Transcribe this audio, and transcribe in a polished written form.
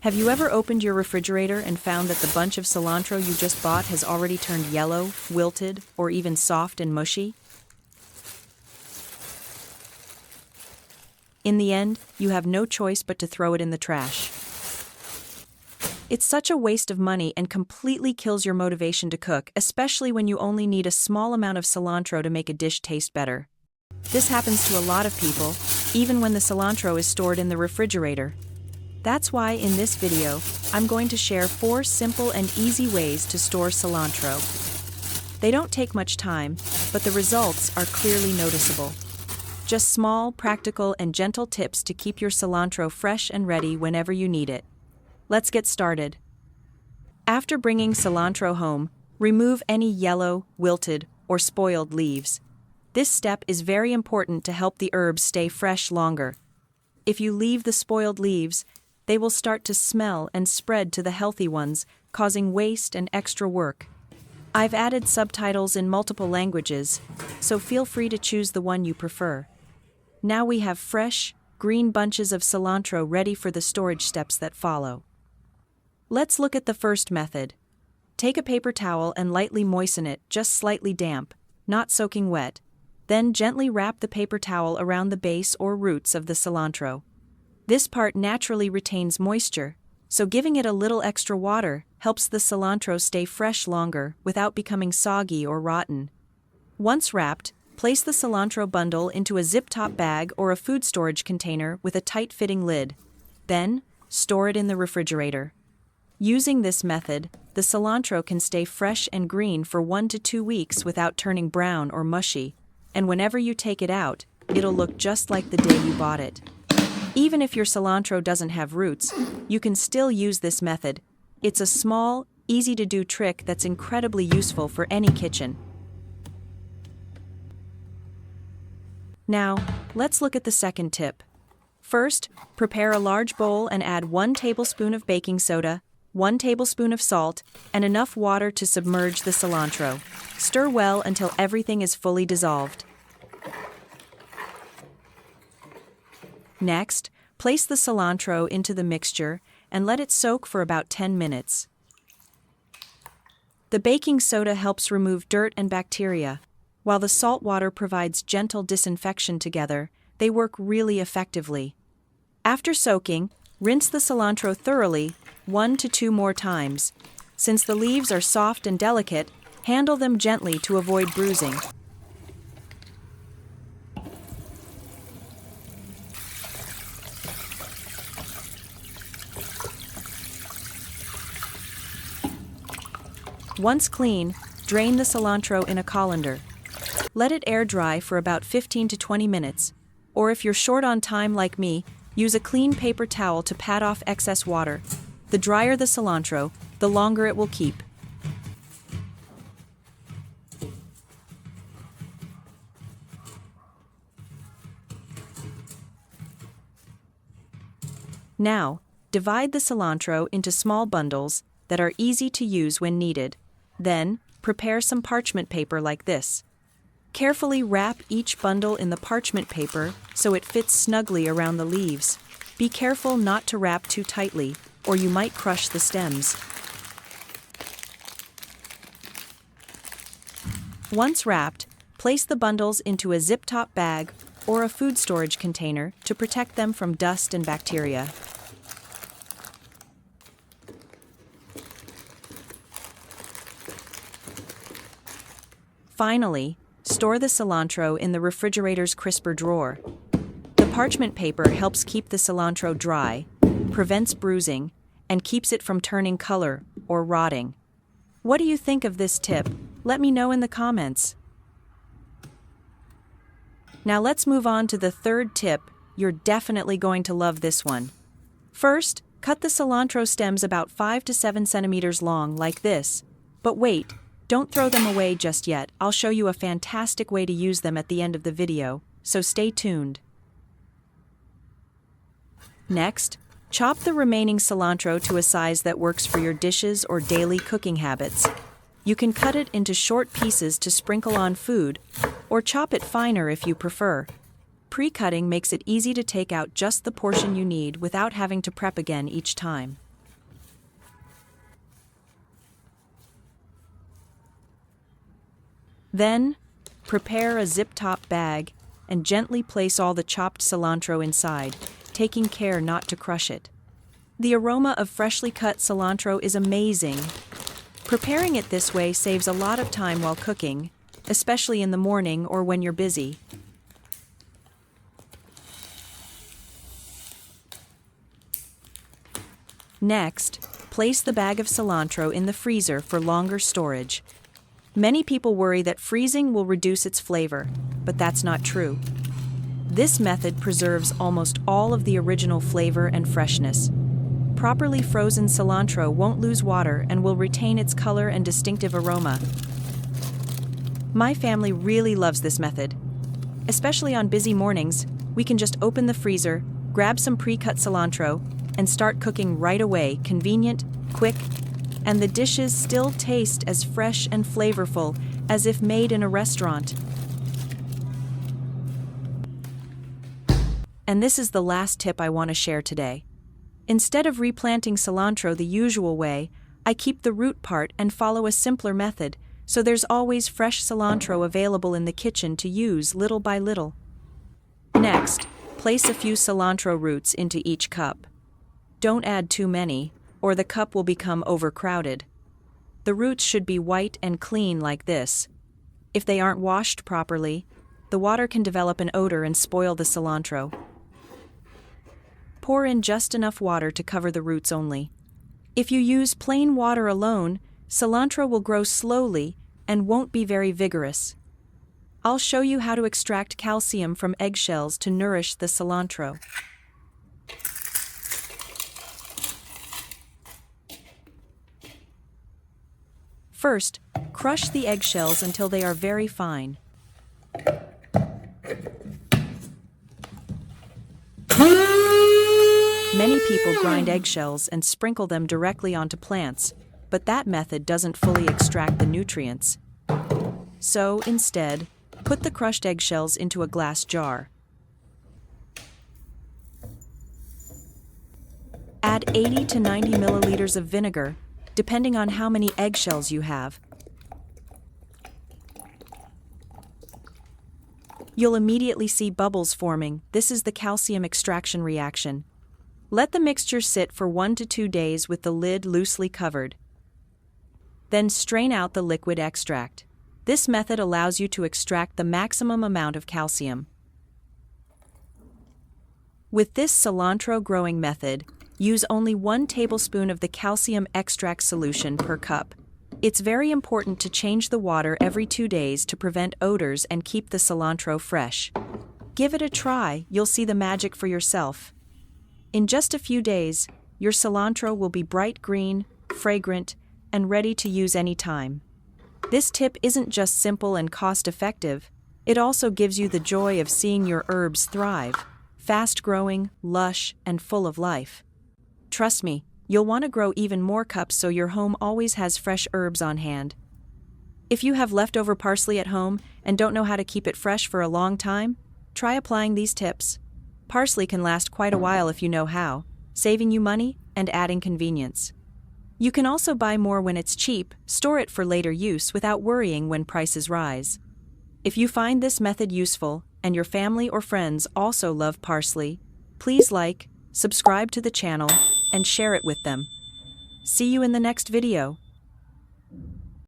Have you ever opened your refrigerator and found that the bunch of cilantro you just bought has already turned yellow, wilted, or even soft and mushy? In the end, you have no choice but to throw it in the trash. It's such a waste of money and completely kills your motivation to cook, especially when you only need a small amount of cilantro to make a dish taste better. This happens to a lot of people, even when the cilantro is stored in the refrigerator. That's why in this video, I'm going to share 4 simple and easy ways to store cilantro. They don't take much time, but the results are clearly noticeable. Just small, practical, and gentle tips to keep your cilantro fresh and ready whenever you need it. Let's get started. After bringing cilantro home, remove any yellow, wilted, or spoiled leaves. This step is very important to help the herbs stay fresh longer. If you leave the spoiled leaves, they will start to smell and spread to the healthy ones, causing waste and extra work. I've added subtitles in multiple languages, so feel free to choose the one you prefer. Now we have fresh, green bunches of cilantro ready for the storage steps that follow. Let's look at the first method. Take a paper towel and lightly moisten it, just slightly damp, not soaking wet. Then gently wrap the paper towel around the base or roots of the cilantro. This part naturally retains moisture, so giving it a little extra water helps the cilantro stay fresh longer without becoming soggy or rotten. Once wrapped, place the cilantro bundle into a zip-top bag or a food storage container with a tight-fitting lid. Then, store it in the refrigerator. Using this method, the cilantro can stay fresh and green for 1 to 2 weeks without turning brown or mushy, and whenever you take it out, it'll look just like the day you bought it. Even if your cilantro doesn't have roots, you can still use this method. It's a small, easy-to-do trick that's incredibly useful for any kitchen. Now, let's look at the second tip. First, prepare a large bowl and add 1 tablespoon of baking soda, 1 tablespoon of salt, and enough water to submerge the cilantro. Stir well until everything is fully dissolved. Next, place the cilantro into the mixture and let it soak for about 10 minutes. The baking soda helps remove dirt and bacteria, while the salt water provides gentle disinfection together. They work really effectively. After soaking, rinse the cilantro thoroughly 1 to 2 more times. Since the leaves are soft and delicate, handle them gently to avoid bruising. Once clean, drain the cilantro in a colander. Let it air dry for about 15 to 20 minutes, or if you're short on time like me, use a clean paper towel to pat off excess water. The drier the cilantro, the longer it will keep. Now, divide the cilantro into small bundles that are easy to use when needed. Then, prepare some parchment paper like this. Carefully wrap each bundle in the parchment paper so it fits snugly around the leaves. Be careful not to wrap too tightly, or you might crush the stems. Once wrapped, place the bundles into a zip-top bag or a food storage container to protect them from dust and bacteria. Finally, store the cilantro in the refrigerator's crisper drawer. The parchment paper helps keep the cilantro dry, prevents bruising, and keeps it from turning color or rotting. What do you think of this tip? Let me know in the comments. Now let's move on to the third tip. You're definitely going to love this one. First, cut the cilantro stems about 5 to 7 centimeters long like this. But wait, don't throw them away just yet. I'll show you a fantastic way to use them at the end of the video, so stay tuned. Next, chop the remaining cilantro to a size that works for your dishes or daily cooking habits. You can cut it into short pieces to sprinkle on food, or chop it finer if you prefer. Pre-cutting makes it easy to take out just the portion you need without having to prep again each time. Then, prepare a zip-top bag and gently place all the chopped cilantro inside, taking care not to crush it. The aroma of freshly cut cilantro is amazing. Preparing it this way saves a lot of time while cooking, especially in the morning or when you're busy. Next, place the bag of cilantro in the freezer for longer storage. Many people worry that freezing will reduce its flavor, but that's not true. This method preserves almost all of the original flavor and freshness. Properly frozen cilantro won't lose water and will retain its color and distinctive aroma. My family really loves this method. Especially on busy mornings, we can just open the freezer, grab some pre-cut cilantro, and start cooking right away, convenient, quick, and the dishes still taste as fresh and flavorful as if made in a restaurant. And this is the last tip I want to share today. Instead of replanting cilantro the usual way, I keep the root part and follow a simpler method, so there's always fresh cilantro available in the kitchen to use little by little. Next, place a few cilantro roots into each cup. Don't add too many, or the cup will become overcrowded. The roots should be white and clean like this. If they aren't washed properly, the water can develop an odor and spoil the cilantro. Pour in just enough water to cover the roots only. If you use plain water alone, cilantro will grow slowly and won't be very vigorous. I'll show you how to extract calcium from eggshells to nourish the cilantro. First, crush the eggshells until they are very fine. Many people grind eggshells and sprinkle them directly onto plants, but that method doesn't fully extract the nutrients. So, instead, put the crushed eggshells into a glass jar. Add 80 to 90 milliliters of vinegar, depending on how many eggshells you have. You'll immediately see bubbles forming. This is the calcium extraction reaction. Let the mixture sit for 1 to 2 days with the lid loosely covered. Then strain out the liquid extract. This method allows you to extract the maximum amount of calcium. With this cilantro growing method, use only 1 tablespoon of the calcium extract solution per cup. It's very important to change the water every 2 days to prevent odors and keep the cilantro fresh. Give it a try, you'll see the magic for yourself. In just a few days, your cilantro will be bright green, fragrant, and ready to use anytime. This tip isn't just simple and cost-effective, it also gives you the joy of seeing your herbs thrive, fast-growing, lush, and full of life. Trust me, you'll want to grow even more cups so your home always has fresh herbs on hand. If you have leftover parsley at home and don't know how to keep it fresh for a long time, try applying these tips. Parsley can last quite a while if you know how, saving you money and adding convenience. You can also buy more when it's cheap, store it for later use without worrying when prices rise. If you find this method useful and your family or friends also love parsley, please like, subscribe to the channel, and share it with them. See you in the next video.